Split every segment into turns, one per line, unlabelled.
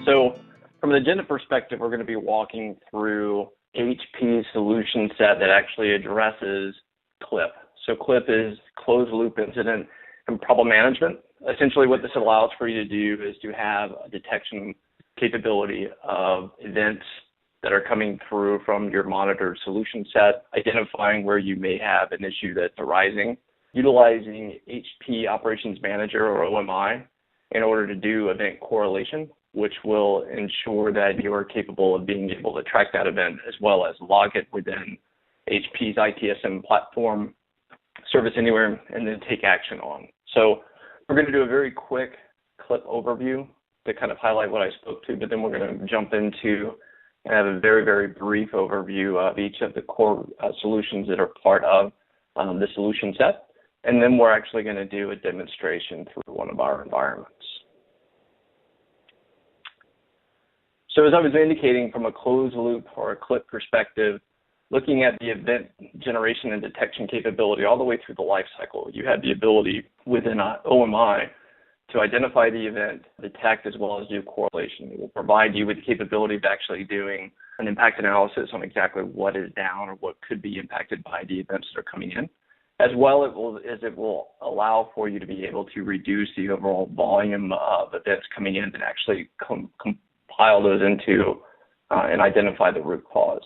So from an agenda perspective, we're going to be walking through HP's solution set that actually addresses CLIP. So CLIP is closed loop incident and problem management. Essentially what this allows for you to do is to have a detection capability of events that are coming through from your monitored solution set, identifying where you may have an issue that's arising, utilizing HP Operations Manager or OMI in order to do event correlation, which will ensure that you are capable of being able to track that event as well as log it within HP's ITSM platform, Service Anywhere, and then take action on. So we're going to do a very quick CLIP overview to kind of highlight what I spoke to, but then we're going to jump into and have a very, very brief overview of each of the core solutions that are part of the solution set. And then we're actually going to do a demonstration through one of our environments. So as I was indicating, from a closed loop or a CLIP perspective, looking at the event generation and detection capability all the way through the life cycle, you have the ability within OMI to identify the event, detect, as well as do correlation. It will provide you with the capability of actually doing an impact analysis on exactly what is down or what could be impacted by the events that are coming in, as well as it will allow for you to be able to reduce the overall volume of events coming in and actually compile those into and identify the root cause.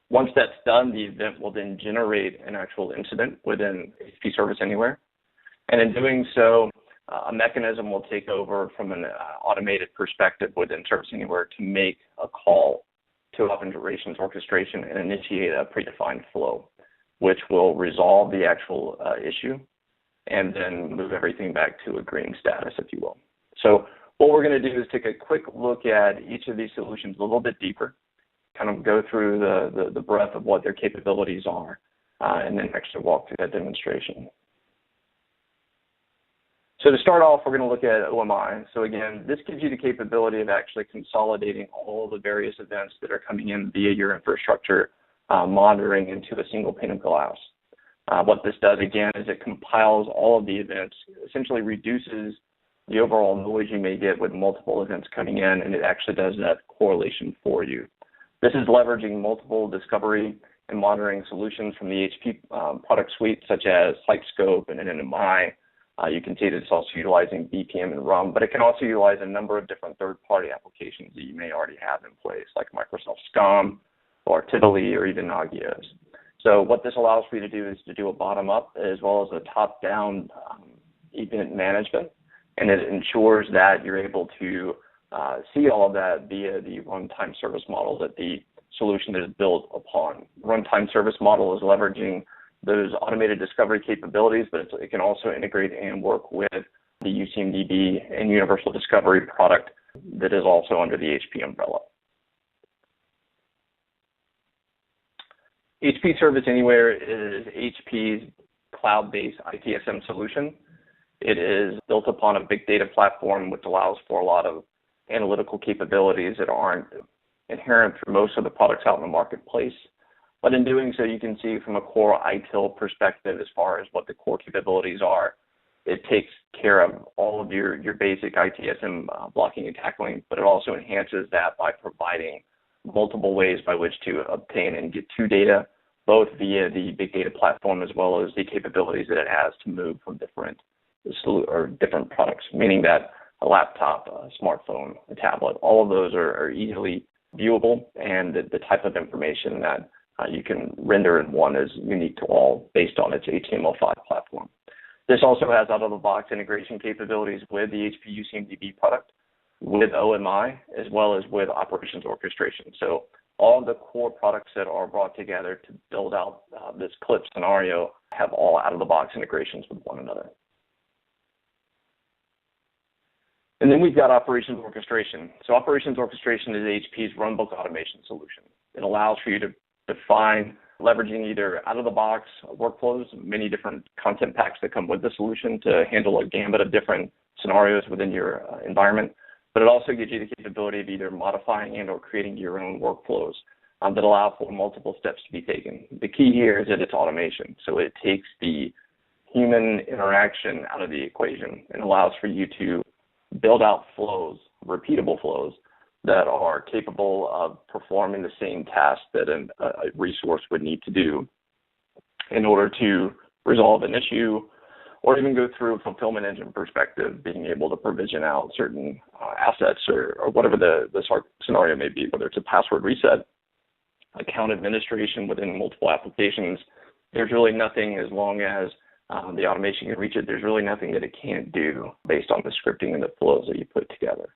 Once that's done, the event will then generate an actual incident within HP Service Anywhere. And in doing so, a mechanism will take over from an automated perspective within Service Anywhere to make a call to operations orchestration and initiate a predefined flow, which will resolve the actual issue and then move everything back to a green status, if you will. So what we're going to do is take a quick look at each of these solutions a little bit deeper, kind of go through the breadth of what their capabilities are, and then actually walk through that demonstration. So to start off, we're going to look at OMI. So again, this gives you the capability of actually consolidating all the various events that are coming in via your infrastructure monitoring into a single pane of glass. What this does, again, is it compiles all of the events, essentially reduces the overall noise you may get with multiple events coming in, and it actually does that correlation for you. This is leveraging multiple discovery and monitoring solutions from the HP product suite, such as SiteScope and NMI. You can see that it's also utilizing BPM and RUM, but it can also utilize a number of different third-party applications that you may already have in place, like Microsoft SCOM or Tivoli or even Nagios. So what this allows for you to do is to do a bottom-up as well as a top-down event management, and it ensures that you're able to see all of that via the runtime service model that the solution is built upon. Runtime service model is leveraging those automated discovery capabilities, but it can also integrate and work with the UCMDB and Universal Discovery product that is also under the HP umbrella. HP Service Anywhere is HP's cloud-based ITSM solution. It is built upon a big data platform, which allows for a lot of analytical capabilities that aren't inherent through most of the products out in the marketplace. But in doing so, you can see from a core ITIL perspective, as far as what the core capabilities are, it takes care of all of your basic ITSM blocking and tackling, but it also enhances that by providing multiple ways by which to obtain and get to data, both via the big data platform as well as the capabilities that it has to move from different products, meaning that a laptop, a smartphone, a tablet, all of those are easily viewable, and the type of information that you can render in one is unique to all based on its HTML5 platform. This also has out-of-the-box integration capabilities with the HP UCMDB product, with OMI, as well as with operations orchestration. So all the core products that are brought together to build out this CLIP scenario have all out-of-the-box integrations with one another. And then we've got operations orchestration. So operations orchestration is HP's runbook automation solution. It allows for you to define, leveraging either out-of-the-box workflows, many different content packs that come with the solution to handle a gambit of different scenarios within your environment. But it also gives you the capability of either modifying and or creating your own workflows that allow for multiple steps to be taken. The key here is that it's automation. So it takes the human interaction out of the equation and allows for you to build out flows, repeatable flows, that are capable of performing the same task that a resource would need to do in order to resolve an issue, or even go through a fulfillment engine perspective, being able to provision out certain assets or whatever the scenario may be, whether it's a password reset, account administration within multiple applications. There's really nothing, as long as the automation can reach it, there's really nothing that it can't do based on the scripting and the flows that you put together.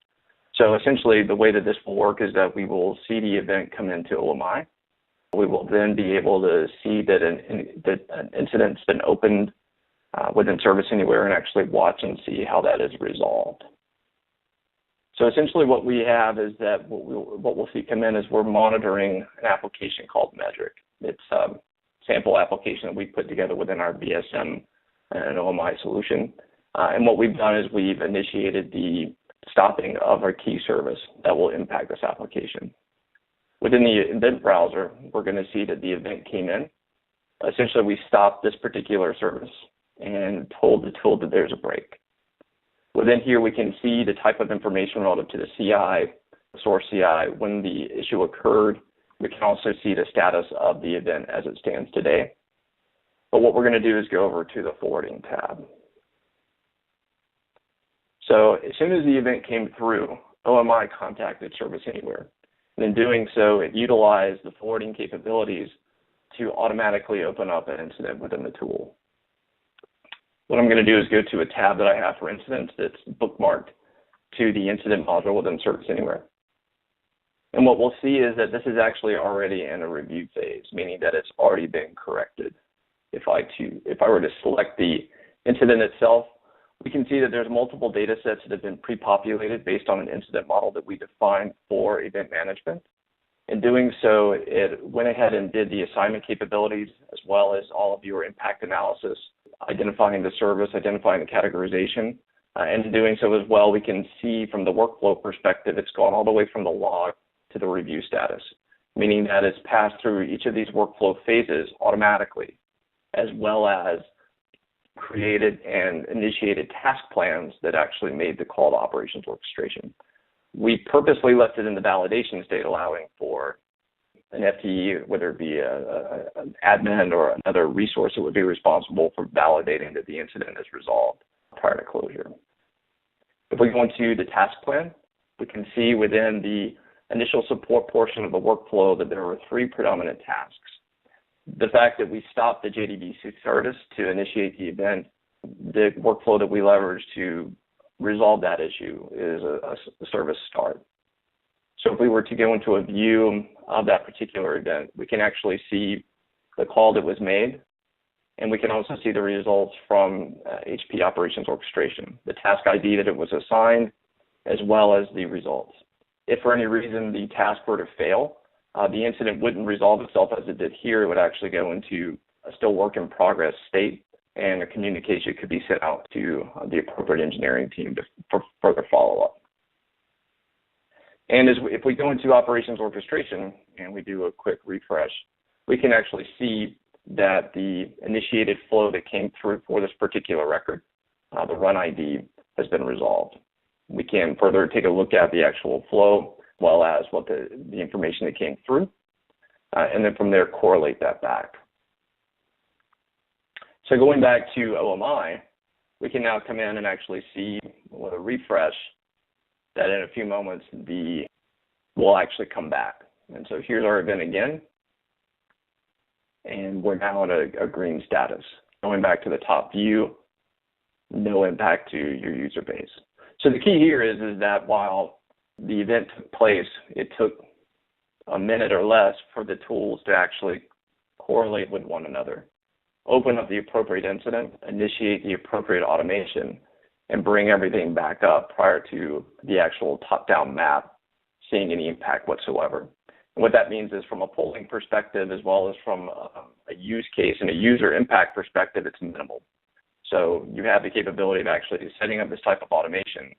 So essentially, the way that this will work is that we will see the event come into OMI. We will then be able to see that an incident's been opened within Service Anywhere and actually watch and see how that is resolved. So essentially what we have is that what we'll see come in is we're monitoring an application called Metric. It's a sample application that we put together within our BSM and OMI solution. And what we've done is we've initiated the stopping of our key service that will impact this application. Within the event browser, we're going to see that the event came in. Essentially, we stopped this particular service and told the tool that there's a break. Within here, we can see the type of information relative to the CI, the source CI, when the issue occurred. We can also see the status of the event as it stands today. But what we're going to do is go over to the forwarding tab. So as soon as the event came through, OMI contacted Service Anywhere. And in doing so, it utilized the forwarding capabilities to automatically open up an incident within the tool. What I'm going to do is go to a tab that I have for incidents that's bookmarked to the incident module within Service Anywhere. And what we'll see is that this is actually already in a review phase, meaning that it's already been corrected. If I were to select the incident itself, we can see that there's multiple data sets that have been pre-populated based on an incident model that we defined for event management. In doing so, it went ahead and did the assignment capabilities as well as all of your impact analysis, identifying the service, identifying the categorization. And in doing so as well, we can see from the workflow perspective, it's gone all the way from the log to the review status, meaning that it's passed through each of these workflow phases automatically, as well as created and initiated task plans that actually made the call to operations orchestration. We purposely left it in the validation state, allowing for an FTE, whether it be an admin or another resource that would be responsible for validating that the incident is resolved prior to closure. If we go into the task plan, we can see within the initial support portion of the workflow that there were 3 predominant tasks. The fact that we stopped the JDBC service to initiate the event, the workflow that we leveraged to resolve that issue is a service start. So if we were to go into a view of that particular event, we can actually see the call that was made, and we can also see the results from HP Operations Orchestration, the task ID that it was assigned, as well as the results. If for any reason the task were to fail, the incident wouldn't resolve itself as it did here. It would actually go into a still work in progress state, and a communication could be sent out to the appropriate engineering team for further follow-up. And if we go into operations orchestration and we do a quick refresh, we can actually see that the initiated flow that came through for this particular record, the run ID, has been resolved. We can further take a look at the actual flow, as well as what the information that came through, and then from there correlate that back. So going back to OMI, we can now come in and actually see with a refresh that in a few moments will actually come back. And so here's our event again, and we're now at a green status. Going back to the top view, no impact to your user base. So the key here is that while the event took place, it took a minute or less for the tools to actually correlate with one another, open up the appropriate incident, initiate the appropriate automation, and bring everything back up prior to the actual top-down map seeing any impact whatsoever. And what that means is from a polling perspective, as well as from a use case and a user impact perspective, it's minimal. So you have the capability of actually setting up this type of automation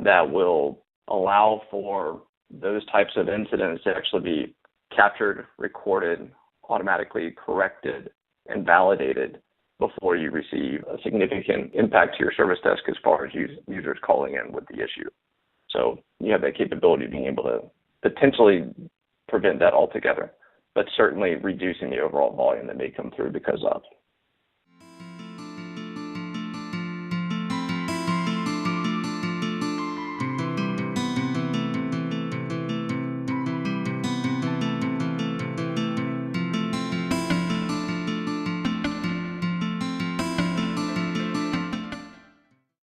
that will allow for those types of incidents to actually be captured, recorded, automatically corrected, and validated before you receive a significant impact to your service desk as far as users calling in with the issue. So you have that capability of being able to potentially prevent that altogether, but certainly reducing the overall volume that may come through because of.